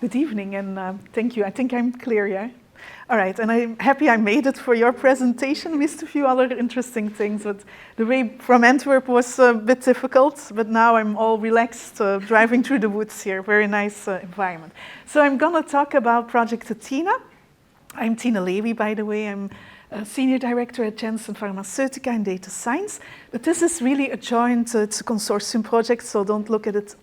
Good evening, and thank you. I think I'm clear, yeah? All right, and I'm happy I made it for your presentation. Missed a few other interesting things, but the way from Antwerp was a bit difficult, but now I'm all relaxed driving through the woods here. Very nice environment. So I'm gonna talk about Project Athena. I'm Tine Lewi, by the way. I'm a Senior Director at Janssen Pharmaceutical in Data Science. But this is really a joint, it's a consortium project, so don't look at it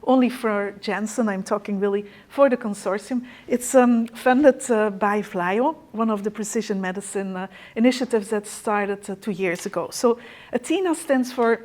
only for Janssen. I'm talking really for the consortium. It's funded by VLAIO, one of the precision medicine initiatives that started 2 years ago. So Athena stands for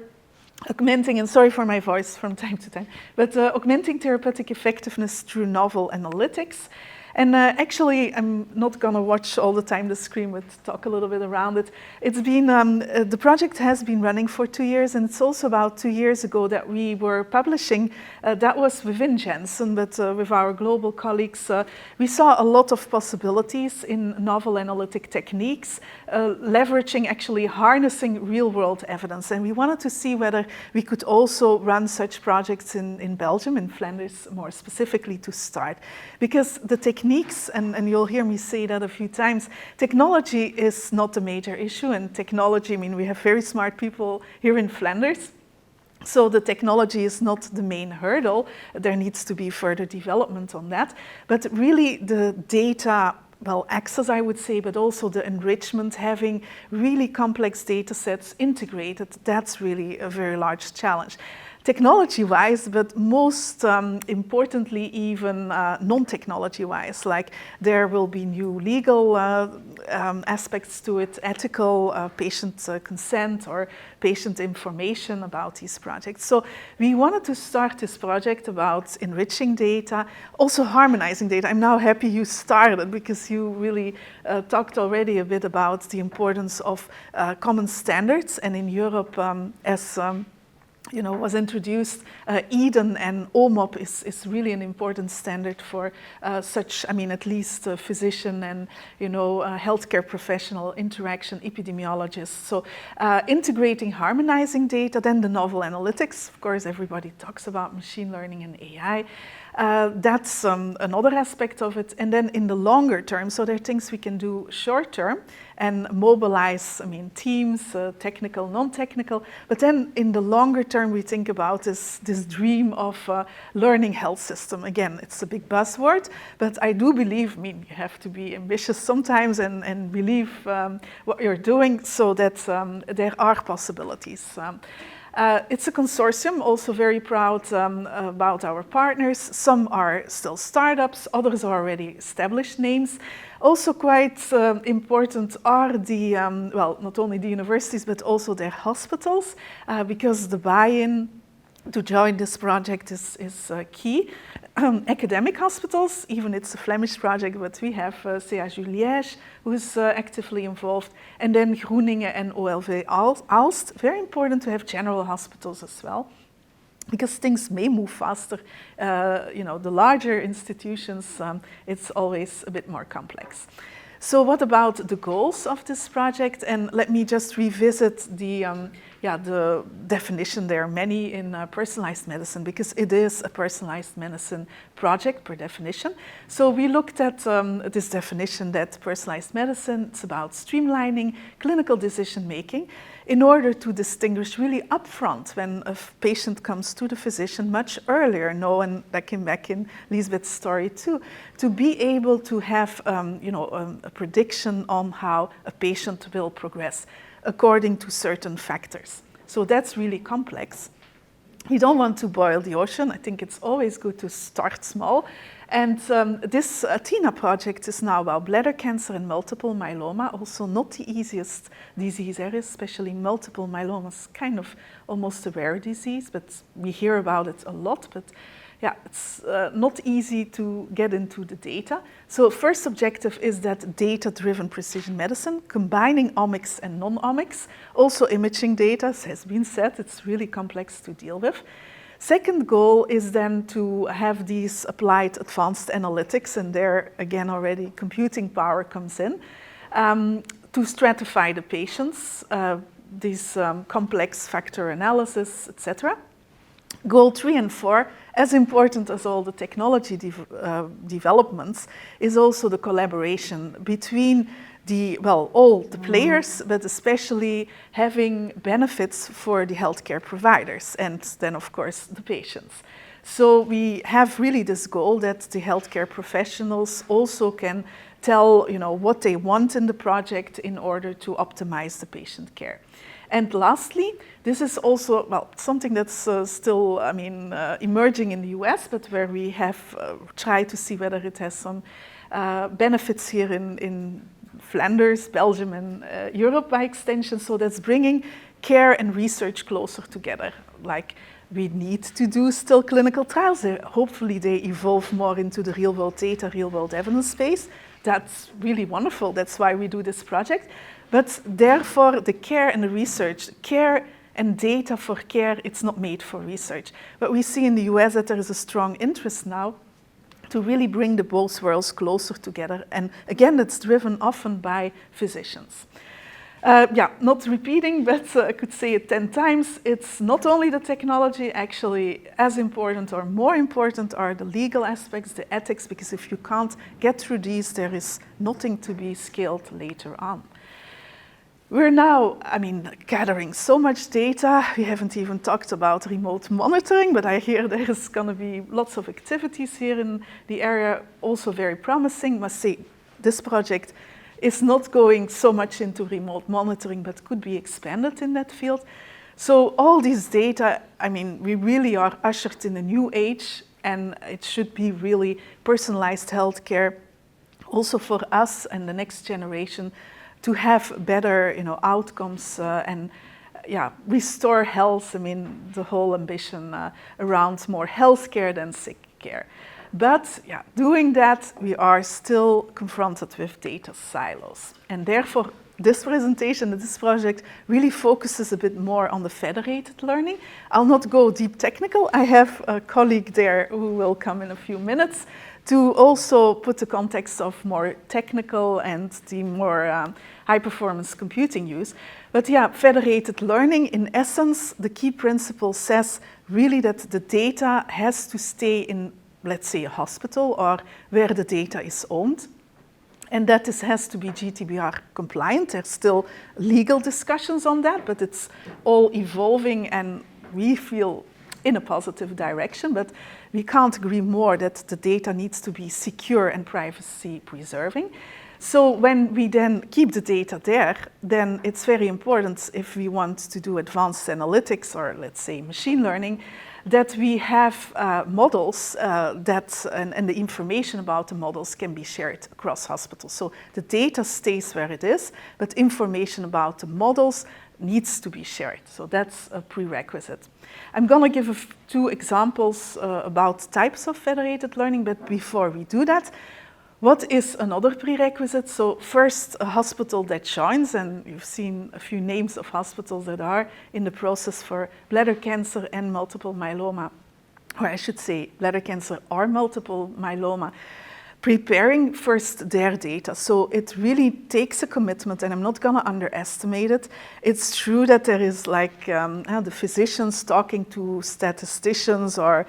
augmenting, and sorry for my voice from time to time, but augmenting therapeutic effectiveness through novel analytics. And actually, I'm not going to watch all the time the screen, but talk a little bit around it. It's been, the project has been running for 2 years, and it's also about 2 years ago that we were publishing. That was within Janssen, but with our global colleagues, we saw a lot of possibilities in novel analytic techniques, leveraging, actually harnessing real-world evidence. And we wanted to see whether we could also run such projects in Belgium, in Flanders more specifically to start. Because the techniques, and you'll hear me say that a few times, technology is not a major issue, and technology, I mean, we have very smart people here in Flanders, so the technology is not the main hurdle. There needs to be further development on that, but really the data, well, access, I would say, but also the enrichment, having really complex data sets integrated, that's really a very large challenge. Technology-wise, but most importantly, even non-technology-wise, like there will be new legal aspects to it, ethical patient consent or patient information about these projects. So we wanted to start this project about enriching data, also harmonizing data. I'm now happy you started because you really talked already a bit about the importance of common standards, and in Europe as you know, was introduced, Eden and OMOP is really an important standard for such, I mean, at least physician and, you know, healthcare professional interaction, epidemiologists. So integrating, harmonizing data, then the novel analytics. Of course, everybody talks about machine learning and AI. That's another aspect of it. And then in the longer term, so there are things we can do short term and mobilize, I mean, teams, technical, non-technical. But then in the longer term, we think about this dream of learning health system. Again, it's a big buzzword, but I do believe, I mean, you have to be ambitious sometimes and believe what you're doing so that there are possibilities. It's a consortium, also very proud about our partners. Some are still startups, others are already established names. Also quite important are the, well, not only the universities, but also their hospitals, because the buy-in to join this project is key. Academic hospitals, even it's a Flemish project, but we have CHU Liège, who's actively involved, and then Groeningen and OLV Aalst. Very important to have general hospitals as well, because things may move faster. You know, the larger institutions, it's always a bit more complex. So what about the goals of this project? And let me just revisit the definition. There are many in personalized medicine, because it is a personalized medicine project per definition. So we looked at this definition that personalized medicine, it's about streamlining clinical decision making in order to distinguish really upfront when a patient comes to the physician much earlier, and that came back in Lisbeth's story too, to be able to have you know, a prediction on how a patient will progress according to certain factors. So that's really complex. You don't want to boil the ocean. I think it's always good to start small. And this Athena project is now about bladder cancer and multiple myeloma, also not the easiest disease area, especially multiple myeloma is kind of almost a rare disease, but we hear about it a lot. But yeah, it's not easy to get into the data. So first objective is that data-driven precision medicine, combining omics and non-omics. Also imaging data, as has been said, it's really complex to deal with. Second goal is then to have these applied advanced analytics, and there again already computing power comes in, to stratify the patients, these complex factor analysis, etc. Goal 3 and 4, as important as all the technology developments, is also the collaboration between all the players, but especially having benefits for the healthcare providers and then, of course, the patients. So we have really this goal that the healthcare professionals also can tell, what they want in the project in order to optimize the patient care. And lastly, this is also, something that's still, emerging in the US, but where we have tried to see whether it has some benefits here in Flanders, Belgium, and Europe by extension. So that's bringing care and research closer together. Like, we need to do still clinical trials. Hopefully they evolve more into the real-world data, real-world evidence space. That's really wonderful. That's why we do this project. But therefore, the care and the research, care and data for care, it's not made for research. But we see in the US that there is a strong interest now to really bring the both worlds closer together. And again, that's driven often by physicians. Not repeating, but I could say it 10 times. It's not only the technology, actually as important or more important are the legal aspects, the ethics, because if you can't get through these, there is nothing to be scaled later on. We're now, gathering so much data. We haven't even talked about remote monitoring, but I hear there is going to be lots of activities here in the area, also very promising. Must say, this project is not going so much into remote monitoring, but could be expanded in that field. So all these data, we really are ushered in a new age, and it should be really personalized healthcare, also for us and the next generation, to have better, outcomes and restore health. The whole ambition around more healthcare than sick care. But doing that, we are still confronted with data silos. And therefore, this presentation, this project, really focuses a bit more on the federated learning. I'll not go deep technical. I have a colleague there who will come in a few minutes to also put the context of more technical and the more high-performance computing use. But federated learning, in essence, the key principle says really that the data has to stay in, let's say, a hospital or where the data is owned. And that this has to be GDPR compliant. There's still legal discussions on that, but it's all evolving and we feel in a positive direction, but we can't agree more that the data needs to be secure and privacy preserving. So when we then keep the data there, then it's very important if we want to do advanced analytics or let's say machine learning, that we have models and the information about the models can be shared across hospitals. So the data stays where it is, but information about the models needs to be shared. So that's a prerequisite. I'm going to give two examples about types of federated learning, but before we do that, what is another prerequisite? So first, a hospital that joins, and you've seen a few names of hospitals that are in the process for bladder cancer and multiple myeloma, or I should say bladder cancer or multiple myeloma, preparing first their data. So it really takes a commitment, and I'm not going to underestimate it. It's true that there is like the physicians talking to statisticians or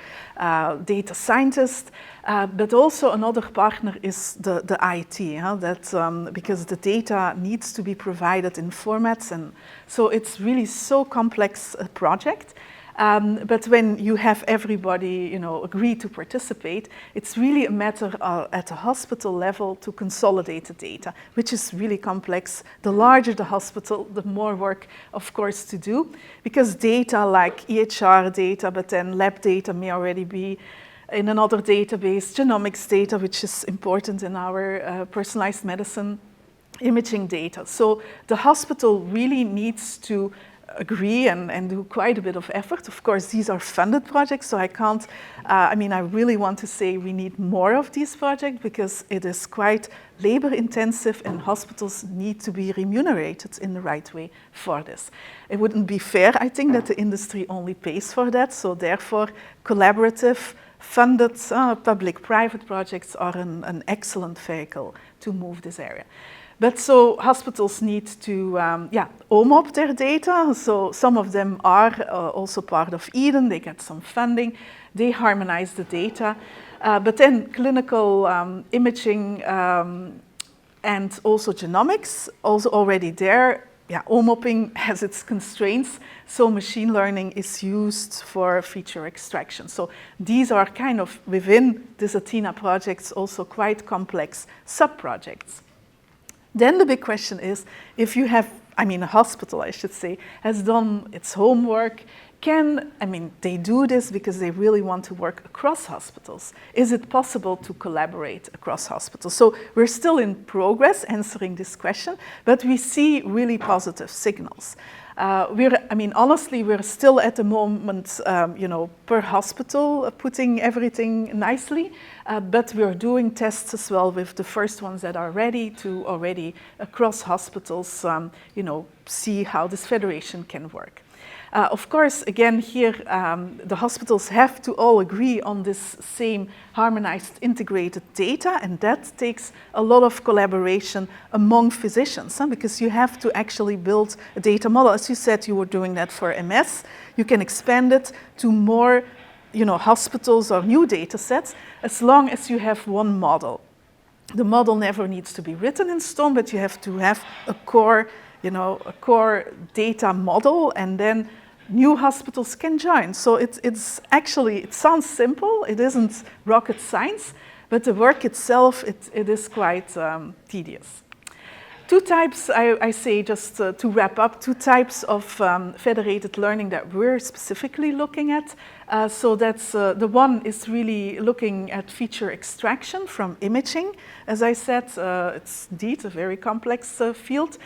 data scientists, but also another partner is the IT, because the data needs to be provided in formats, and so it's really so complex a project. But when you have everybody, agree to participate, it's really a matter at a hospital level to consolidate the data, which is really complex. The larger the hospital, the more work, of course, to do, because data like EHR data, but then lab data may already be in another database, genomics data, which is important in our personalized medicine, imaging data. So the hospital really needs to agree and do quite a bit of effort. Of course, these are funded projects, so I can't, I really want to say we need more of these projects because it is quite labor intensive and hospitals need to be remunerated in the right way for this. It wouldn't be fair, I think, that the industry only pays for that, so therefore collaborative, funded public-private projects are an excellent vehicle to move this area. But so hospitals need to OMOP their data. So some of them are also part of Eden. They get some funding. They harmonize the data. But then clinical imaging and also genomics, also already there. Yeah, OMOPing has its constraints, so machine learning is used for feature extraction. So these are kind of within this Athena projects also quite complex sub-projects. Then the big question is, if you have, a hospital, I should say, has done its homework, they do this because they really want to work across hospitals. Is it possible to collaborate across hospitals? So we're still in progress answering this question, but we see really positive signals. Honestly, we're still at the moment, per hospital, putting everything nicely, but we're doing tests as well with the first ones that are ready to already across hospitals, see how this federation can work. Of course, again, here, the hospitals have to all agree on this same harmonized integrated data, and that takes a lot of collaboration among physicians, because you have to actually build a data model. As you said, you were doing that for MS. You can expand it to more, hospitals or new data sets, as long as you have one model. The model never needs to be written in stone, but you have to have a core data model, and then new hospitals can join. So it's actually, it sounds simple, it isn't rocket science, but the work itself, it is quite tedious. Two types, I say just to wrap up, two types of federated learning that we're specifically looking at. So that's the one is really looking at feature extraction from imaging. As I said, it's indeed a very complex field.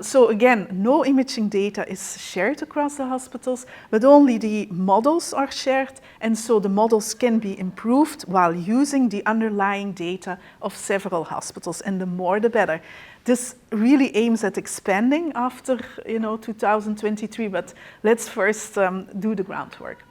So again, no imaging data is shared across the hospitals, but only the models are shared, and so the models can be improved while using the underlying data of several hospitals, and the more the better. This really aims at expanding after 2023, but let's first do the groundwork.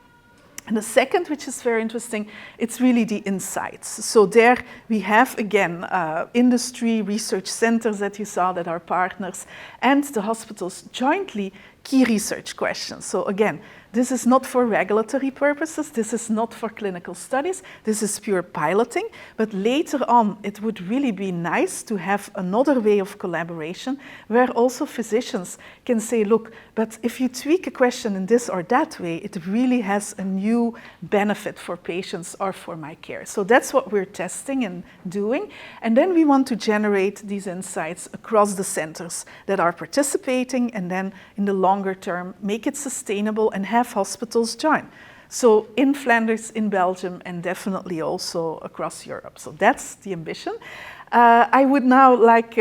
And the second, which is very interesting, it's really the insights. So there we have, again, industry research centers that you saw that are partners, and the hospitals jointly key research questions. So again, this is not for regulatory purposes, this is not for clinical studies, this is pure piloting, but later on it would really be nice to have another way of collaboration where also physicians can say, look, but if you tweak a question in this or that way, it really has a new benefit for patients or for my care. So that's what we're testing and doing, and then we want to generate these insights across the centers that are participating, and then in the longer term make it sustainable and have hospitals join. So in Flanders, in Belgium, and definitely also across Europe. So that's the ambition. I would now like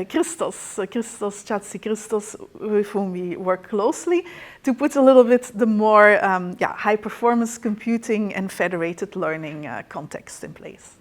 Christos Chatsi-Christos, with whom we work closely, to put a little bit the more high-performance computing and federated learning context in place.